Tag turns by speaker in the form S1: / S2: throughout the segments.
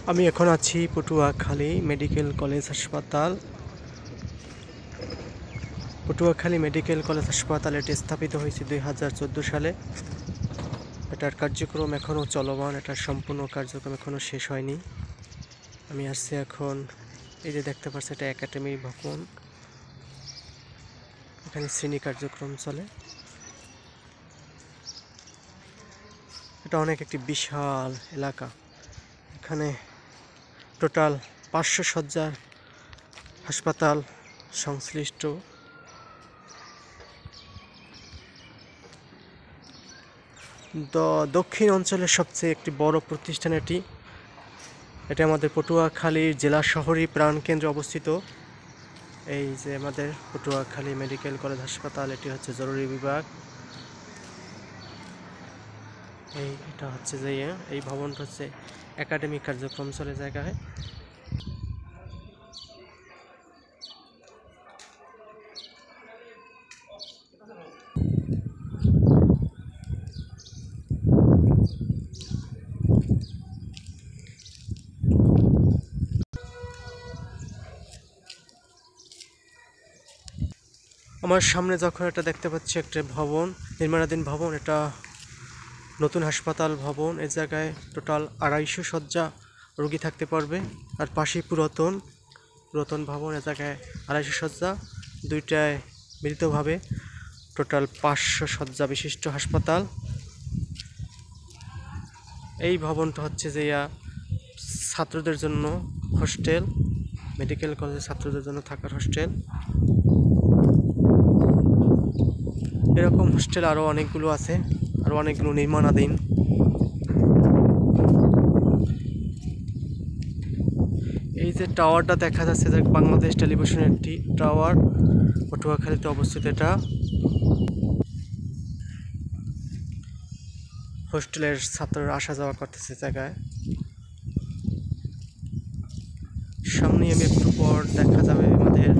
S1: আমি এখন আছি পটুয়াখালী মেডিকেল কলেজ হাসপাতাল। পটুয়াখালী মেডিকেল কলেজ হাসপাতাল এটি স্থাপিত হয়েছে 2014 সালে। এটার কার্যক্রম এখনও চলমান, এটার সম্পূর্ণ কার্যক্রম এখনও শেষ হয়নি। আমি আসছি এখন, এই যে দেখতে পাচ্ছি এটা একাডেমি ভবন, এখানে শ্রেণী কার্যক্রম চলে। এটা অনেক একটি বিশাল এলাকা, এখানে টোটাল 500 শয্যার হাসপাতাল সংশ্লিষ্ট। দক্ষিণ অঞ্চলের সবচেয়ে একটি বড় প্রতিষ্ঠান এটি। এটা আমাদের পটুয়াখালীর জেলা শহরী প্রাণকেন্দ্রে অবস্থিত। এই যে আমাদের পটুয়াখালী মেডিকেল কলেজ হাসপাতাল, এটি হচ্ছে জরুরি বিভাগ। এটা হচ্ছে যে এই ভবনটা হচ্ছে একাডেমিক কার্যক্রম চলে জায়গায়। আমার সামনে যখন এটা দেখতে পাচ্ছি একটা ভবন, নির্মাণাধীন ভবন, এটা নতুন হাসপাতাল ভবন। এই জায়গায় টোটাল 250 শয্যা রোগী থাকতে পারবে। আর পাশেই পুরাতন ভবন, এ জায়গায় 250 শয্যা, দুইটায় মিলিতভাবে টোটাল 500 শয্যা বিশিষ্ট হাসপাতাল। এই ভবনটা হচ্ছে যে ছাত্রদের জন্য হোস্টেল, মেডিকেল কলেজের ছাত্রদের জন্য থাকার হোস্টেল। এরকম হোস্টেল আরও অনেকগুলো আছে, আরও অনেকগুলো নির্মাণাধীন। এই যে টাওয়ারটা দেখা যাচ্ছে, যে বাংলাদেশ টেলিভিশনের একটি টাওয়ার, পটুয়াখালীতে অবস্থিত। এটা হোস্টেলের ছাত্ররা আসা যাওয়া করতেছে জায়গায়। সামনে আমি একটু পর দেখা যাবে আমাদের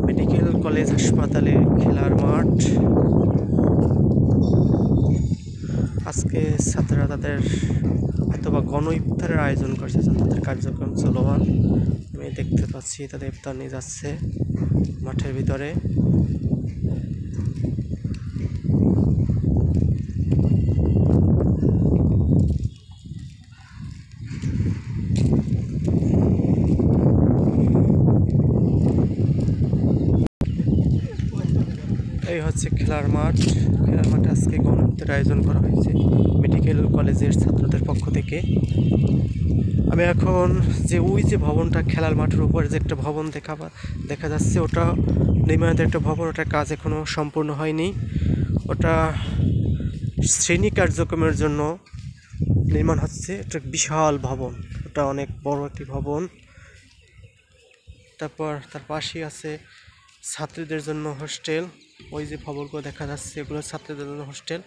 S1: মেডিকেল কলেজ হাসপাতালে খেলার মাঠ। আজকে ছাত্ররা তাদের অথবা গণ ইফতারের আয়োজন করছে, তাদের কার্যক্রম চলমান। আমি দেখতে পাচ্ছি তাদের ইফতার নিয়ে যাচ্ছে মাঠের ভিতরে। এই হচ্ছে খেলার মাঠ। খেলার মাঠে আজকে গণ ইফতারের আয়োজন করা হয়েছে মেডিকেল কলেজের ছাত্রদের পক্ষ থেকে। আমি এখন যে ওই যে ভবনটা, খেলার মাঠের উপরে যে একটা ভবন দেখা যাচ্ছে, ওটা নির্মাণিত একটা ভবন, ওটার কাজ এখনও সম্পূর্ণ হয়নি। ওটা শ্রেণী কার্যক্রমের জন্য নির্মাণ হচ্ছে। এটা বিশাল ভবন, ওটা অনেক বড় একটি ভবন। তারপর তার পাশেই আছে ছাত্রীদের জন্য হোস্টেল। ওই যে ভবনগুলো দেখা যাচ্ছে, এগুলো ছাত্রীদের জন্য হোস্টেল।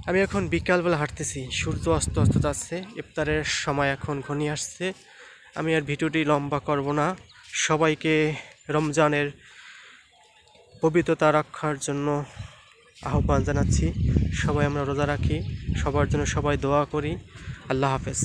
S1: আমি এখন বিকালবেলা হাঁটতেছি, সূর্য অস্ত যাচ্ছে, ইফতারের সময় এখন ঘনিয়ে আসছে। আমি আর ভিডিওটি লম্বা করব না। সবাইকে রমজানের পবিত্রতা রক্ষার জন্য আহ্বান জানাচ্ছি। সবাই আমরা রোজা রাখি, সবার জন্য সবাই দোয়া করি। আল্লাহ হাফেজ।